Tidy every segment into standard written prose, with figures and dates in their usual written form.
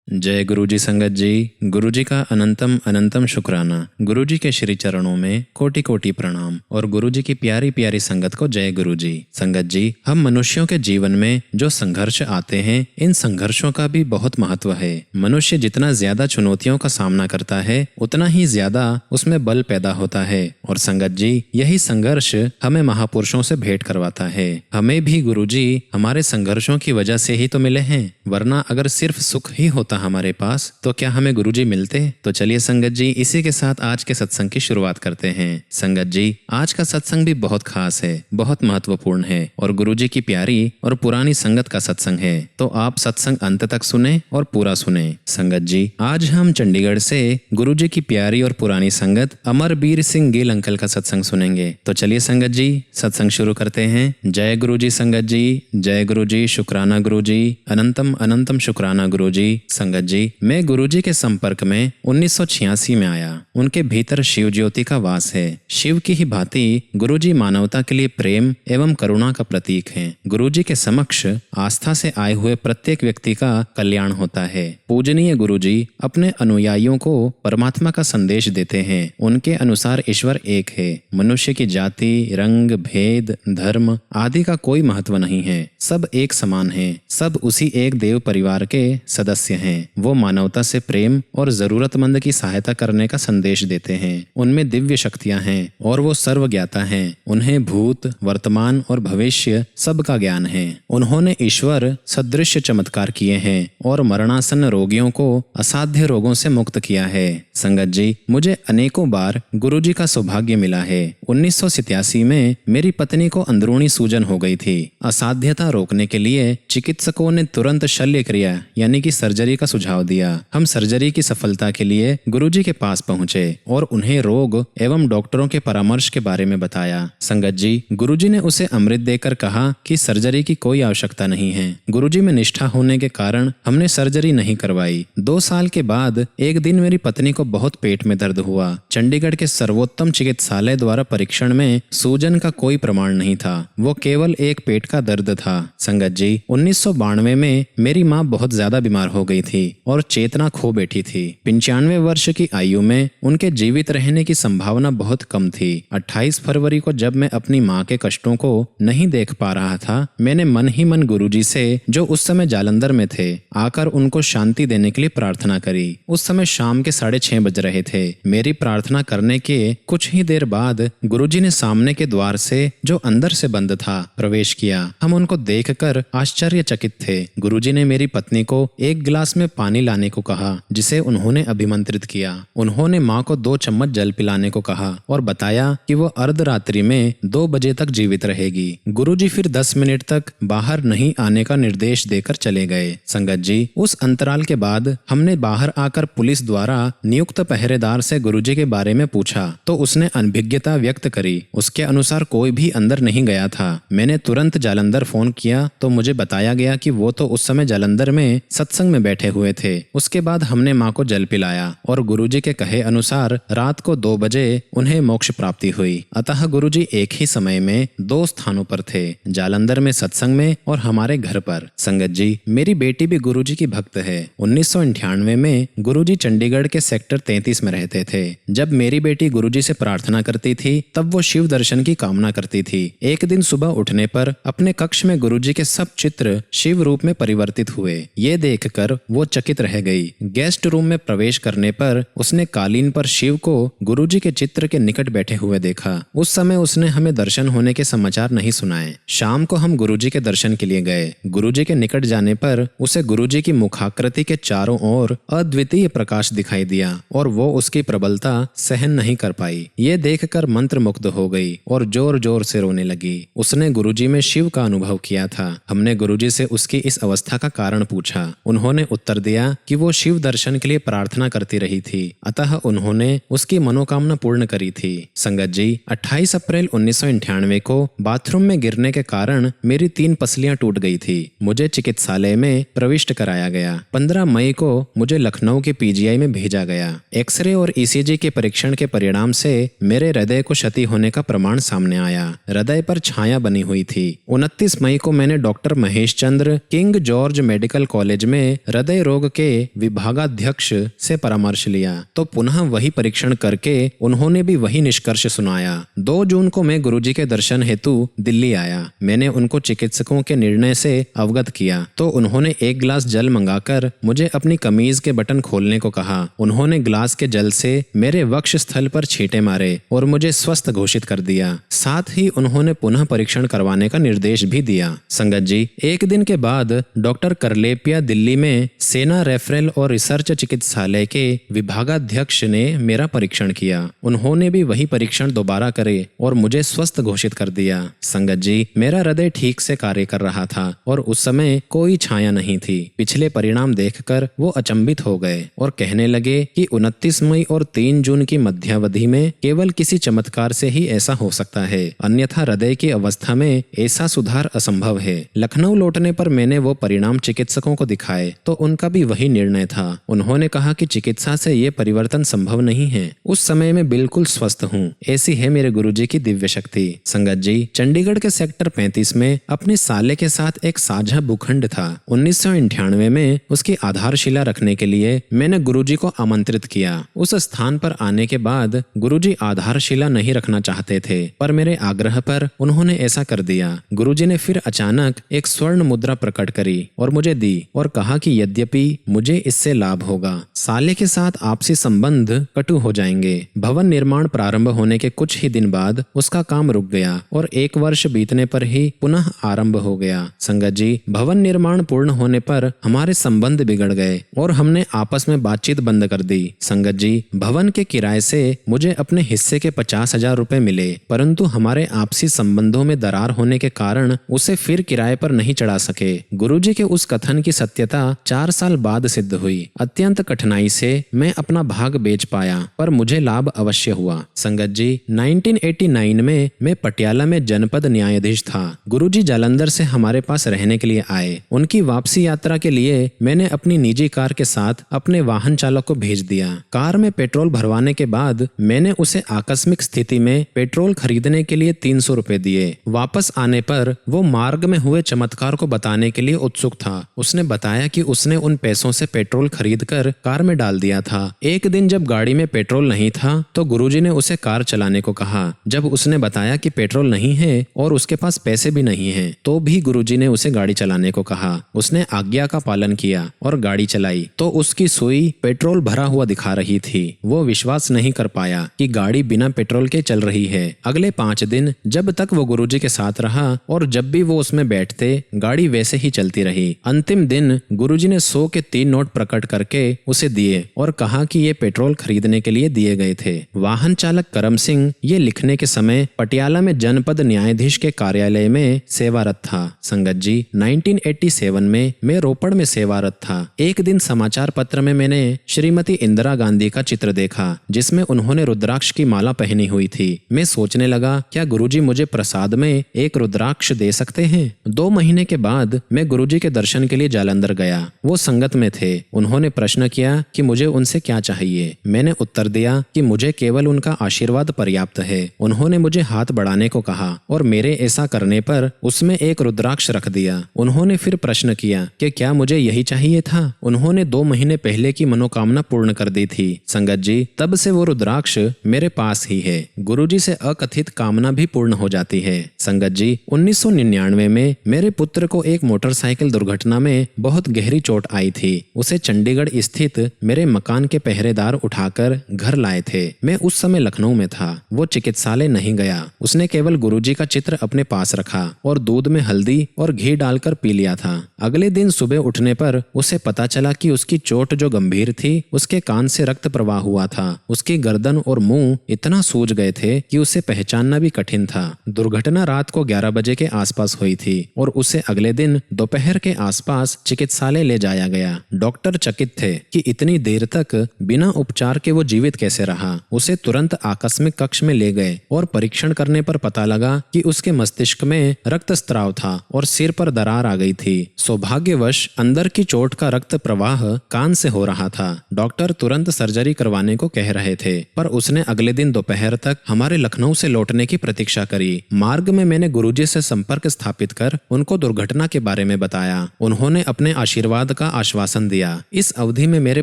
जय गुरुजी संगत जी। गुरुजी का अनंतम अनंतम शुक्राना। गुरुजी के श्री चरणों में कोटि कोटि प्रणाम और गुरुजी की प्यारी प्यारी संगत को जय गुरुजी। संगत जी, हम मनुष्यों के जीवन में जो संघर्ष आते हैं, इन संघर्षों का भी बहुत महत्व है। मनुष्य जितना ज्यादा चुनौतियों का सामना करता है, उतना ही ज्यादा उसमें बल पैदा होता है। और संगत जी, यही संघर्ष हमें महापुरुषों से भेंट करवाता है। हमें भी गुरुजी हमारे संघर्षों की वजह से ही तो मिले हैं, वरना अगर सिर्फ सुख ही होता हमारे पास तो क्या हमें गुरुजी मिलते। तो चलिए संगत जी, इसी के साथ आज के सत्संग की शुरुआत करते हैं। संगत जी, आज का सत्संग भी बहुत खास है, बहुत महत्वपूर्ण है और गुरुजी की प्यारी और पुरानी संगत का सत्संग है। तो आप सत्संग अंत तक सुने और पूरा सुने। संगत जी, आज हम चंडीगढ़ से गुरुजी की प्यारी और पुरानी संगत अमरबीर सिंह गिल अंकल का सत्संग सुनेंगे। तो चलिए संगत जी, सत्संग शुरू करते हैं। जय गुरुजी संगत जी, जय गुरुजी, शुक्राना गुरुजी, अनंतम अनंतम शुक्राना गुरुजी। संगत जी, मैं गुरुजी के संपर्क में 1986 में आया। उनके भीतर शिव ज्योति का वास है। शिव की ही भांति गुरुजी मानवता के लिए प्रेम एवं करुणा का प्रतीक हैं। गुरुजी के समक्ष आस्था से आए हुए प्रत्येक व्यक्ति का कल्याण होता है। पूजनीय गुरुजी अपने अनुयायियों को परमात्मा का संदेश देते हैं। उनके अनुसार ईश्वर एक है। मनुष्य की जाति, रंग, भेद, धर्म आदि का कोई महत्व नहीं है। सब एक समान हैं। सब उसी एक देव परिवार के सदस्य हैं। वो मानवता से प्रेम और जरूरतमंद की सहायता करने का संदेश देते हैं। उनमें दिव्य शक्तियां हैं और वो सर्वज्ञाता हैं। उन्हें भूत, वर्तमान और भविष्य सब का ज्ञान है। उन्होंने ईश्वर सदृश चमत्कार किए हैं और मरणासन्न रोगियों को असाध्य रोगों से मुक्त किया है। संगत जी, मुझे अनेकों बार गुरुजी का सौभाग्य मिला है। 1987 में मेरी पत्नी को अंदरूनी सूजन हो गई थी। असाध्यता रोकने के लिए चिकित्सकों ने तुरंत शल्य क्रिया यानी कि सर्जरी का सुझाव दिया। हम सर्जरी की सफलता के लिए गुरुजी के पास पहुंचे और उन्हें रोग एवं डॉक्टरों के परामर्श के बारे में बताया। संगत जी, गुरुजी ने उसे अमृत देकर कहा कि सर्जरी की कोई आवश्यकता नहीं है। गुरुजी में निष्ठा होने के कारण हमने सर्जरी नहीं करवाई। 2 साल के बाद एक दिन मेरी पत्नी को बहुत पेट में दर्द हुआ। चंडीगढ़ के सर्वोत्तम चिकित्सालय द्वारा परीक्षण में सूजन का कोई प्रमाण नहीं था। वो केवल एक पेट का दर्द था। संगत जी, 1992 में मेरी माँ बहुत ज्यादा बीमार हो गई थी और चेतना खो बैठी थी। 95 वर्ष की आयु में उनके जीवित रहने की संभावना बहुत कम थी। 28 फरवरी को जब मैं अपनी माँ के कष्टों को नहीं देख पा रहा था, मैंने मन ही मन गुरुजी से, जो उस समय जालंधर में थे, आकर उनको शांति देने के लिए प्रार्थना करी। उस समय शाम के 6:30 बज रहे थे। मेरी प्रार्थना करने के कुछ ही देर बाद गुरुजी ने सामने के द्वार से, जो अंदर से बंद था, प्रवेश किया। हम उनको देखकर आश्चर्यचकित थे। गुरुजी ने मेरी पत्नी को एक गिलास में पानी लाने को कहा, जिसे उन्होंने अभिमंत्रित किया। उन्होंने माँ को 2 चम्मच जल पिलाने को कहा और बताया कि वो अर्धरात्रि में 2 बजे तक जीवित रहेगी। गुरुजी फिर 10 मिनट तक बाहर नहीं आने का निर्देश देकर चले गए। संगत जी, उस अंतराल के बाद हमने बाहर आकर पुलिस द्वारा नियुक्त पहरेदार से गुरुजी के बारे में पूछा तो उसने अनभिज्ञता व्यक्त करी। उसके अनुसार कोई भी अंदर नहीं गया था। मैंने तुरंत जालंधर फोन किया तो मुझे बताया गया कि वो तो उस समय जालंधर में सत्संग में बैठे हुए थे। उसके बाद हमने माँ को जल पिलाया और गुरुजी के कहे अनुसार रात को 2 बजे उन्हें मोक्ष प्राप्ति हुई। अतः गुरुजी एक ही समय में 2 स्थानों पर थे, जालंधर में सत्संग में और हमारे घर पर। संगत जी, मेरी बेटी भी गुरुजी की भक्त है। 1998 में गुरुजी चंडीगढ़ के सेक्टर 33 में रहते थे। जब मेरी बेटी गुरुजी से प्रार्थना करती थी, तब वो शिव दर्शन की कामना करती थी। एक दिन सुबह उठने पर अपने कक्ष में गुरुजी के सब चित्र शिव रूप में परिवर्तित हुए। ये देखकर वो चकित रह गई। गेस्ट रूम में प्रवेश करने पर उसने कालीन पर शिव को गुरुजी के चित्र के निकट बैठे हुए देखा। उस समय उसने हमें दर्शन होने के समाचार नहीं सुनाए। शाम को हम गुरुजी के दर्शन के लिए गए। गुरुजी के निकट जाने पर उसे गुरुजी की मुखाकृति के चारों ओर अद्वितीय प्रकाश दिखाई दिया और वो उसकी प्रबलता सहन नहीं कर पाई। ये देखकर मंत्र मुग्ध हो गई और जोर जोर से रोने लगी। उसने गुरुजी में शिव का अनुभव किया था। हमने गुरुजी से उसकी इस अवस्था का कारण पूछा। उन्होंने उत्तर दिया कि वो शिव दर्शन के लिए प्रार्थना करती रही थी, अतः उन्होंने उसकी मनोकामना पूर्ण करी थी। संगत जी, 28 अप्रैल 1998 को बाथरूम में गिरने के कारण मेरी 3 पसलियां टूट गई थी। मुझे चिकित्सालय में प्रविष्ट कराया गया। 15 मई को मुझे लखनऊ के पीजीआई में भेजा गया। एक्सरे और ईसीजी के परीक्षण के परिणाम से मेरे हृदय को क्षति होने का प्रमाण सामने आया। हृदय पर छाया बनी हुई थी। 29 मई को मैंने doctor Mahesh Chandra king George medical college में हृदय हृदय रोग के विभागाध्यक्ष से परामर्श लिया तो पुनः वही परीक्षण करके उन्होंने भी वही निष्कर्ष सुनाया। 2 जून को मैं गुरुजी के दर्शन हेतु दिल्ली आया। मैंने उनको चिकित्सकों के निर्णय से अवगत किया तो उन्होंने 1 गिलास जल मंगाकर मुझे अपनी कमीज के बटन खोलने को कहा। उन्होंने गिलास के जल से मेरे वक्ष स्थल पर छींटे मारे और मुझे स्वस्थ घोषित कर दिया। साथ ही उन्होंने पुनः परीक्षण करवाने का निर्देश भी दिया। संगत जी, 1 दिन के बाद डॉक्टर करलेपिया दिल्ली में सेना रेफरल और रिसर्च चिकित्सालय के विभागाध्यक्ष ने मेरा परीक्षण किया। उन्होंने भी वही परीक्षण दोबारा करे और मुझे स्वस्थ घोषित कर दिया। संगत जी, मेरा हृदय ठीक से कार्य कर रहा था और उस समय कोई छाया नहीं थी। पिछले परिणाम देखकर वो अचंभित हो गए और कहने लगे कि 29 मई और 3 जून की मध्यावधि में केवल किसी चमत्कार से ही ऐसा हो सकता है, अन्यथा हृदय की अवस्था में ऐसा सुधार असंभव है। लखनऊ लौटने पर मैंने वो परिणाम चिकित्सकों को दिखाए तो उनका भी वही निर्णय था। उन्होंने कहा कि चिकित्सा से ये परिवर्तन संभव नहीं है। उस समय में बिल्कुल स्वस्थ हूँ। ऐसी है मेरे गुरुजी की दिव्य शक्ति। संगत जी, चंडीगढ़ के सेक्टर 35 में अपने साले के साथ एक साझा भूखंड था। 1998 में उसकी आधारशिला रखने के लिए मैंने गुरुजी को आमंत्रित किया। उस स्थान पर आने के बाद गुरुजी आधारशिला नहीं रखना चाहते थे, पर मेरे आग्रह पर उन्होंने ऐसा कर दिया। गुरुजी ने फिर अचानक एक स्वर्ण मुद्रा प्रकट करी और मुझे दी और कहा कि यद्यपि मुझे इससे लाभ होगा, साले के साथ आपसी संबंध कटु हो जाएंगे। भवन निर्माण प्रारंभ होने के कुछ ही दिन बाद उसका काम रुक गया और 1 वर्ष बीतने पर ही पुनः आरंभ हो गया। संगत जी, भवन निर्माण पूर्ण होने पर हमारे संबंध बिगड़ गए और हमने आपस में बातचीत बंद कर दी। संगत जी, भवन के किराए से मुझे अपने हिस्से के 50,000 रुपए मिले, परंतु हमारे आपसी संबंधों में दरार होने के कारण उसे फिर किराए पर नहीं चढ़ा सके। गुरुजी के उस कथन की सत्यता 4 साल बाद सिद्ध हुई। अत्यंत कठिनाई से मैं अपना भाग बेच पाया, पर मुझे लाभ अवश्य हुआ। संगत जी, 1989 में मैं पटियाला में जनपद न्यायाधीश था। गुरुजी जालंधर से हमारे पास रहने के लिए आए। उनकी वापसी यात्रा के लिए मैंने अपनी निजी कार के साथ अपने वाहन चालक को भेज दिया। कार में पेट्रोल भरवाने के बाद मैंने उसे आकस्मिक स्थिति में पेट्रोल खरीदने के लिए 300 रुपए दिए। वापस आने पर वो मार्ग में हुए चमत्कार को बताने के लिए उत्सुक था। उसने बताया कि उसने उन पैसों से पेट्रोल खरीदकर कार में डाल दिया था। एक दिन जब गाड़ी में पेट्रोल नहीं था तो गुरुजी ने उसे कार चलाने को कहा। जब उसने बताया कि पेट्रोल नहीं है और उसके पास पैसे भी नहीं हैं, तो भी गुरुजी ने उसे गाड़ी चलाने को कहा। उसने आज्ञा का पालन किया और गाड़ी चलाई तो उसकी सुई पेट्रोल भरा हुआ दिखा रही थी। वो विश्वास नहीं कर पाया कि गाड़ी बिना पेट्रोल के चल रही है। अगले 5 दिन जब तक वो गुरुजी के साथ रहा और जब भी वो उसमें बैठते गाड़ी वैसे ही चलती रही। अंतिम दिन गुरुजी ने 100 के 3 नोट प्रकट करके उसे दिए और कहा कि ये पेट्रोल खरीदने के लिए दिए गए थे। वाहन चालक करम सिंह ये लिखने के समय पटियाला में जनपद न्यायाधीश के कार्यालय में सेवारत था। संगत जी, 1987 में मैं रोपड़ में सेवारत था। एक दिन समाचार पत्र में मैंने श्रीमती इंदिरा गांधी का चित्र देखा जिसमें उन्होंने रुद्राक्ष की माला पहनी हुई थी। मैं सोचने लगा, क्या गुरुजी मुझे प्रसाद में एक रुद्राक्ष दे सकते हैं? 2 महीने के बाद मैं गुरुजी के दर्शन के लिए जालंधर गया। वो संगत में थे। उन्होंने प्रश्न किया कि मुझे उनसे क्या चाहिए। मैंने उत्तर दिया कि मुझे केवल उनका आशीर्वाद पर्याप्त है। उन्होंने मुझे हाथ बढ़ाने को कहा और मेरे ऐसा करने पर उसमें एक रुद्राक्ष रख दिया। उन्होंने फिर प्रश्न किया कि क्या मुझे यही चाहिए था। उन्होंने 2 महीने पहले की मनोकामना पूर्ण कर दी थी। संगत जी, तब से वो रुद्राक्ष मेरे पास ही है। गुरुजी से अकथित कामना भी पूर्ण हो जाती है। संगत जी, 1999 में मेरे पुत्र को एक मोटरसाइकिल दुर्घटना में बहुत गहरी चोट आई थी। उसे चंडीगढ़ स्थित मेरे मकान के पहरेदार उठाकर घर लाए थे। मैं उस समय लखनऊ में था। वो चिकित्सालय नहीं गया। उसने केवल गुरुजी का चित्र अपने पास रखा और दूध में हल्दी और घी डालकर पी लिया था। अगले दिन सुबह उठने पर उसे पता चला कि उसकी चोट जो गंभीर थी, उसके कान से रक्त प्रवाह हुआ था। उसकी गर्दन और मुंह इतना सूज गए थे कि उसे पहचानना भी कठिन था। दुर्घटना रात को 11 बजे के आसपास हुई थी और उसे अगले दिन दोपहर के आसपास चिकित्सालय ले जाया गया। डॉक्टर चकित थे कि इतनी देर तक बिना उपचार के वो जीवित कैसे रहा। उसे तुरंत आकस्मिक कक्ष में ले गए और परीक्षण करने पर पता लगा कि उसके मस्तिष्क में रक्तस्राव था और सिर पर दरार आ गई थी। सौभाग्यवश अंदर की चोट का रक्त प्रवाह कान से हो रहा था। डॉक्टर तुरंत सर्जरी करवाने को कह रहे थे, पर उसने अगले दिन दोपहर तक हमारे लखनऊ से लौटने की प्रतीक्षा करी। मार्ग में मैंने गुरुजी से संपर्क स्थापित कर उनको दुर्घटना के बारे में बताया। उन्होंने अपने आशीर्वाद का आश्वासन दिया। इस अवधि में मेरे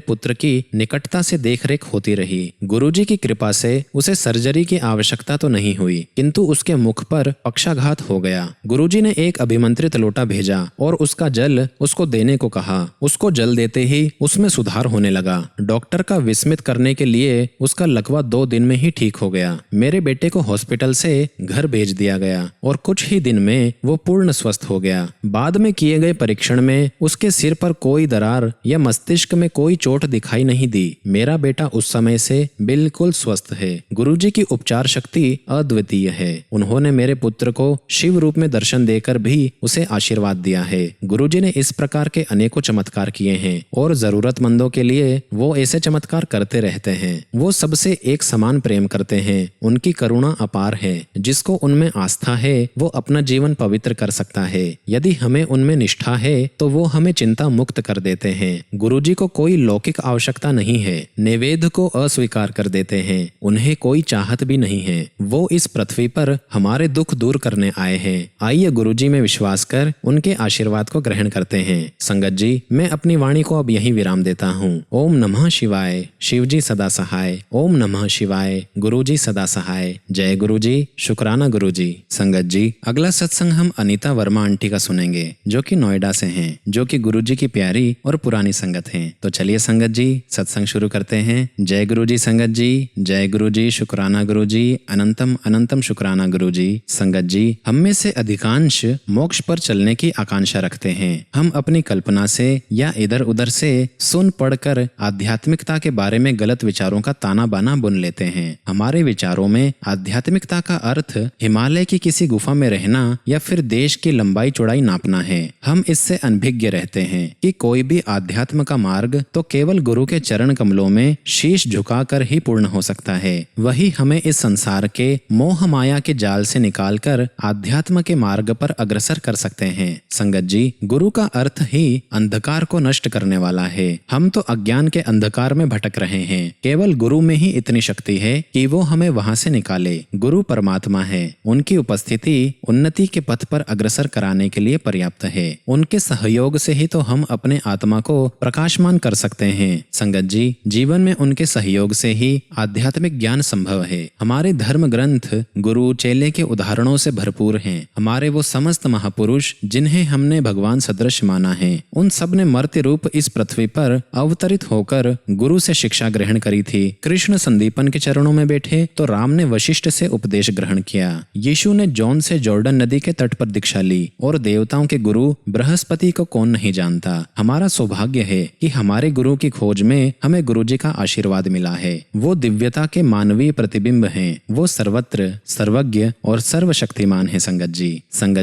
पुत्र की निकटता से देखरेख होती रही। गुरुजी की कृपा से उसे सर्जरी की आवश्यकता तो नहीं हुई, किंतु उसके मुख पर पक्षाघात हो गया। गुरुजी ने एक अभिमंत्रित लोटा भेजा और उसका जल उसको देने को कहा। उसको जल देते ही उसमें सुधार होने लगा। डॉक्टर का विस्मित करने के लिए उसका लकवा 2 दिन में ही ठीक हो गया। मेरे बेटे को हॉस्पिटल से घर भेज दिया गया और कुछ ही दिन में वो पूर्ण स्वस्थ हो गया। बाद में किए गए परीक्षण में उसके सिर पर कोई दरार या मस्तिष्क में कोई चोट दिखाई नहीं दी। मेरा बेटा उस समय से बिल्कुल स्वस्थ है। गुरुजी की उपचार शक्ति अद्वितीय है। उन्होंने मेरे पुत्र को शिव रूप में दर्शन देकर भी उसे आशीर्वाद दिया है। गुरुजी ने इस प्रकार के अनेकों चमत्कार किए हैं और जरूरतमंदों के लिए वो ऐसे चमत्कार करते रहते हैं। वो सबसे एक समान प्रेम करते हैं। उनकी करुणा अपार है। जिसको उनमें आस्था है वो अपना जीवन पवित्र कर सकता है। यदि हमें उनमें निष्ठा है तो वो हमें चिंता मुक्त कर देते हैं। गुरुजी को कोई लौकिक आवश्यकता नहीं है। नैवेद्य को अस्वीकार कर देते हैं। उन्हें कोई चाहत भी नहीं है। वो इस पृथ्वी पर हमारे दुख दूर करने आए हैं। आइए गुरुजी में विश्वास कर उनके आशीर्वाद को ग्रहण करते हैं। संगत जी, मैं अपनी वाणी को अब यहीं विराम देता हूँ। ओम नमः शिवाय। शिवजी सदा सहाय। ओम नमः शिवाय। गुरुजी सदा सहाय। जय गुरुजी। शुक्राना गुरुजी। संगत जी, अगला सत्संग हम अनीता वर्मा आंटी का सुनेंगे, जो कि नोएडा से हैं, जो कि गुरुजी की प्यारी और पुरानी संगत हैं। तो चलिए संगत जी, सत्संग शुरू करते हैं। जय गुरुजी संगत जी। जय गुरुजी। शुक्राना गुरुजी। अनंतम अनंतम शुक्राना गुरुजी। संगत जी, हम में से अधिकांश मोक्ष पर चलने की आकांक्षा रखते हैं। हम अपनी कल्पना से या इधर उधर से सुन पढ़कर आध्यात्मिकता के बारे में गलत विचारों का ताना बाना बुन लेते हैं। हमारे विचारों में आध्यात्मिकता का अर्थ हिमालय की किसी गुफा में रहना या फिर देश की लंबाई चौड़ाई नापना है। हम इससे अनभिज्ञ रहते हैं कि कोई भी आध्यात्म का मार्ग तो केवल गुरु के चरण कमलों में शीश झुकाकर ही पूर्ण हो सकता है। वही हमें इस संसार के मोह माया के जाल से निकालकर आध्यात्म के मार्ग पर अग्रसर कर सकते हैं। संगत जी, गुरु का अर्थ ही अंधकार को नष्ट करने वाला है। हम तो अज्ञान के अंधकार में भटक रहे हैं। केवल गुरु में ही इतनी शक्ति है कि वो हमें वहां से निकाले। गुरु परमात्मा है। उनकी उपस्थिति उन्नति के पथ पर अग्रसर कराने के लिए पर्याप्त है। उनके सहयोग से ही तो हम अपने आत्मा को प्रकाशमान कर सकते हैं। संगत जी, जीवन में उनके सहयोग से ही आध्यात्मिक ज्ञान संभव है। हमारे धर्म ग्रंथ गुरु चेले के उदाहरणों से भरपूर हैं। हमारे वो समस्त महापुरुष जिन्हें हमने भगवान सदृश माना है, उन सब ने मर्त्य रूप इस पृथ्वी पर अवतरित होकर गुरु से शिक्षा ग्रहण करी थी। कृष्ण संदीपन के चरणों में बैठे तो राम ने वशिष्ठ से उपदेश ग्रहण किया। यीशु ने जॉन से जॉर्डन नदी के तट पर दीक्षा ली और देवताओं के गुरु बृहस्पति को कौन नहीं जानता। हमारा सौभाग्य है कि हमारे गुरु की खोज में हमें गुरुजी का आशीर्वाद मिला है। वो दिव्यता के मानवीय प्रतिबिंब हैं। वो सर्वत्र सर्वज्ञ और सर्वशक्तिमान है। संगत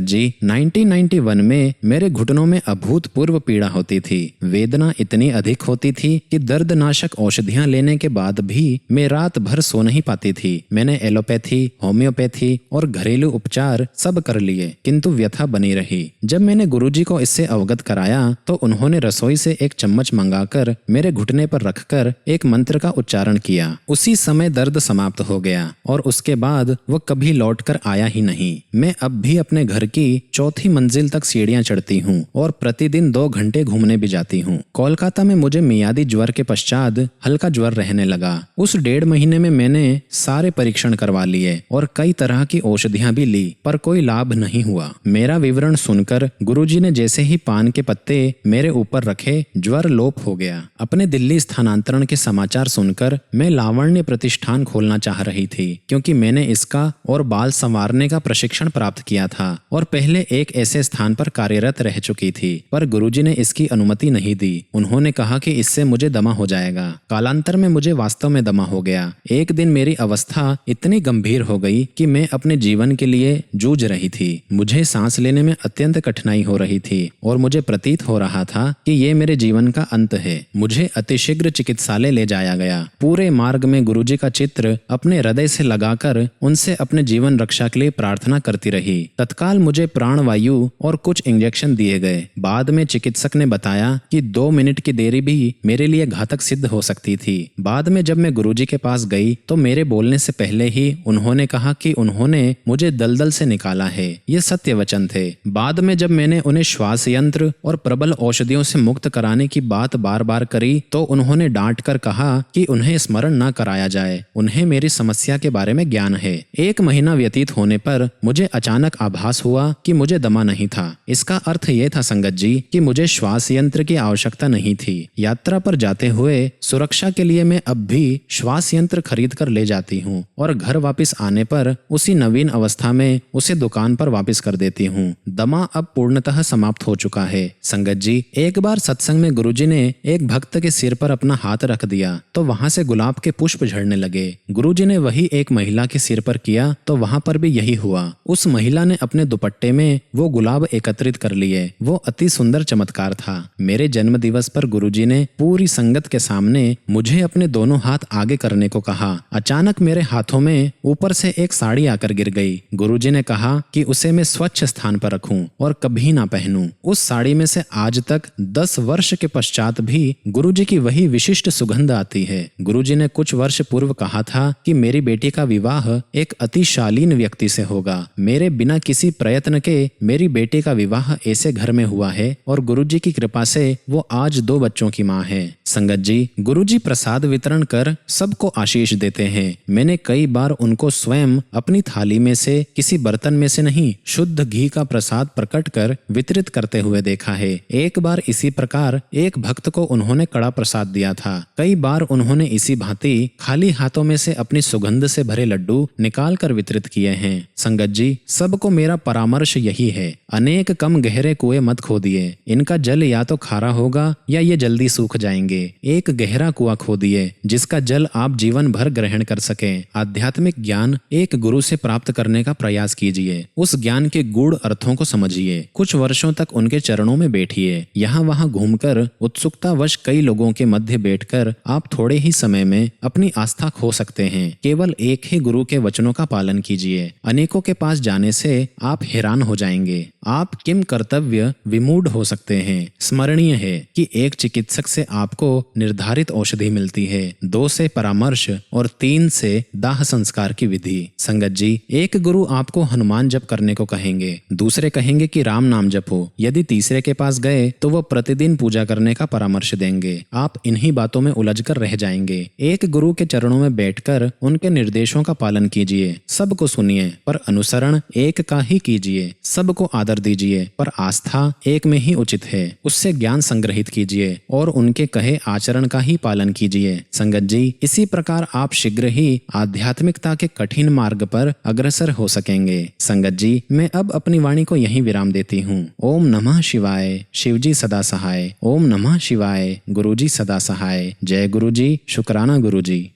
जी, 1991 में मेरे घुटनों में अभूतपूर्व पीड़ा होती थी। वेदना इतनी अधिक होती थी कि दर्दनाशक औषधियां लेने के बाद भी मैं रात भर सो नहीं पाती थी। मैंने एलोपैथी, होम्योपैथी और घरेलू उपचार सब कर लिए, किंतु व्यथा बनी रही। जब मैंने गुरुजी को इससे अवगत कराया तो उन्होंने रसोई से एक चम्मच मंगाकर मेरे घुटने पर रखकर एक मंत्र का उच्चारण किया। उसी समय दर्द समाप्त हो गया और उसके बाद वो कभी लौटकर आया ही नहीं। मैं अब भी अपने घर की 4थी मंजिल तक सीढ़ियां चढ़ती हूँ और प्रतिदिन 2 घंटे घूमने भी जाती हूँ। कोलकाता में मुझे मियादी ज्वर के पश्चात हल्का ज्वर रहने लगा। उस 1.5 महीने में मैंने सारे परीक्षण करवा लिए और कई तरह की औषधियां भी ली, पर कोई लाभ नहीं हुआ। मेरा विवरण सुनकर गुरुजी ने जैसे ही पान के पत्ते मेरे ऊपर रखे, ज्वर लोप हो गया। अपने दिल्ली स्थानांतरण के समाचार सुनकर मैं लावण्य प्रतिष्ठान खोलना चाह रही थी, क्योंकि मैंने इसका और बाल संवारने का प्रशिक्षण प्राप्त किया था और पहले एक ऐसे स्थान पर कार्यरत रह चुकी थी, पर गुरुजी ने इसकी अनुमति नहीं दी। उन्होंने कहा कि इससे मुझे दमा हो जाएगा। कालांतर में मुझे वास्तव में दमा हो गया। एक दिन मेरी अवस्था इतनी गंभीर हो गई कि मैं अपने जीवन के लिए जूझ रही थी। मुझे सांस लेने में अत्यंत कठिनाई हो रही थी और मुझे प्रतीत हो रहा था कि ये मेरे जीवन का अंत है। मुझे अतिशीघ्र चिकित्सालय ले जाया गया। पूरे मार्ग में गुरुजी का चित्र अपने हृदय से लगाकर उनसे अपने जीवन रक्षा के लिए प्रार्थना करती रही। तत्काल मुझे प्राणवायु और कुछ इंजेक्शन दिए गए। बाद में चिकित्सक ने बताया कि 2 मिनट की देरी भी मेरे लिए घातक सिद्ध हो सकती थी। बाद में जब मैं गुरुजी के पास गई तो मेरे बोलने से पहले ही उन्होंने कहा कि उन्होंने मुझे दलदल से निकाला है। ये सत्य वचन थे। बाद में जब मैंने उन्हें श्वास यंत्र और प्रबल औषधियों शब्दियों से मुक्त कराने की बात बार बार करी तो उन्होंने डांट कर कहा कि उन्हें स्मरण न कराया जाए, उन्हें मेरी समस्या के बारे में ज्ञान है। 1 महीना व्यतीत होने पर मुझे अचानक आभास हुआ कि मुझे दमा नहीं था। इसका अर्थ ये था संगत जी कि मुझे श्वास यंत्र की आवश्यकता नहीं थी। यात्रा पर जाते हुए सुरक्षा के लिए मैं अब भी श्वास यंत्र खरीद कर ले जाती हूँ और घर वापस आने पर उसी नवीन अवस्था में उसे दुकान पर वापस कर देती हूँ। दमा अब पूर्णतः समाप्त हो चुका है। संगत जी, एक बार सत्संग में गुरुजी ने एक भक्त के सिर पर अपना हाथ रख दिया तो वहां से गुलाब के पुष्प झड़ने लगे। गुरुजी ने वही एक महिला के सिर पर किया तो वहां पर भी यही हुआ। उस महिला ने अपने दुपट्टे में वो गुलाब एकत्रित कर लिए। वो अति सुंदर चमत्कार था। मेरे जन्म दिवस पर गुरुजी ने पूरी संगत के सामने मुझे अपने दोनों हाथ आगे करने को कहा। अचानक मेरे हाथों में ऊपर से एक साड़ी आकर गिर गई। गुरुजी ने कहा कि उसे मैं स्वच्छ स्थान पर रखूं और कभी ना पहनूं। उस साड़ी में से आज तक 10 वर्ष के पश्चात भी गुरुजी की वही विशिष्ट सुगंध आती है। गुरुजी ने कुछ वर्ष पूर्व कहा था कि मेरी बेटी का विवाह एक अति शालीन व्यक्ति से होगा। मेरे बिना किसी प्रयत्न के मेरी बेटी का विवाह ऐसे घर में हुआ है और गुरुजी की कृपा से वो आज 2 बच्चों की माँ है। संगत जी, गुरुजी प्रसाद वितरण कर सबको आशीष देते हैं। मैंने कई बार उनको स्वयं अपनी थाली में से किसी बर्तन में से नहीं, शुद्ध घी का प्रसाद प्रकट कर वितरित करते हुए देखा है। एक बार इसी प्रकार एक भक्त को उन्होंने कड़ा प्रसाद दिया था। कई बार उन्होंने इसी भांति खाली हाथों में से अपनी सुगंध से भरे लड्डू निकाल कर वितरित किए हैं। संगत जी, सबको मेरा परामर्श यही है, अनेक कम गहरे कुएं मत खोदिए। इनका जल या तो खारा होगा या ये जल्दी सूख जाएंगे। एक गहरा कुआं खोदिए जिसका जल आप जीवन भर ग्रहण कर सकें। आध्यात्मिक ज्ञान एक गुरु से प्राप्त करने का प्रयास कीजिए। उस ज्ञान के गूढ़ अर्थों को समझिए। कुछ वर्षों तक उनके चरणों में बैठिए। यहाँ वहाँ घूमकर उत्सुकतावश कई लोगों के मध्य बैठकर आप थोड़े ही समय में अपनी आस्था खो सकते हैं। केवल एक ही गुरु के वचनों का पालन कीजिए। अनेकों के पास जाने से आप हैरान हो जाएंगे। आप किम कर्तव्य विमूढ़ हो सकते हैं। स्मरणीय है कि एक चिकित्सक से आपको निर्धारित औषधि मिलती है, 2 से परामर्श और 3 से दाह संस्कार की विधि। संगत जी, एक गुरु आपको हनुमान जप करने को कहेंगे, दूसरे कहेंगे कि राम नाम जपो। यदि तीसरे के पास गए तो वह प्रतिदिन पूजा करने का परामर्श देंगे। आप इन्हीं बातों में उलझकर रह जाएंगे। एक गुरु के चरणों में बैठकर उनके निर्देशों का पालन कीजिए। सबको सुनिए पर अनुसरण एक का ही कीजिए। सबको आदर दीजिए पर आस्था एक में ही उचित है। उससे ज्ञान संग्रहित कीजिए और उनके कहे आचरण का ही पालन कीजिए। संगत जी, इसी प्रकार आप शीघ्र ही आध्यात्मिकता के कठिन मार्ग पर अग्रसर हो सकेंगे। संगत जी, मैं अब अपनी वाणी को यहीं विराम देती हूँ। ओम नमः शिवाय। शिवजी सदा सहाय। ओम नमः शिवाय। गुरुजी सदा सहाय। जय गुरुजी। शुक्राना गुरुजी।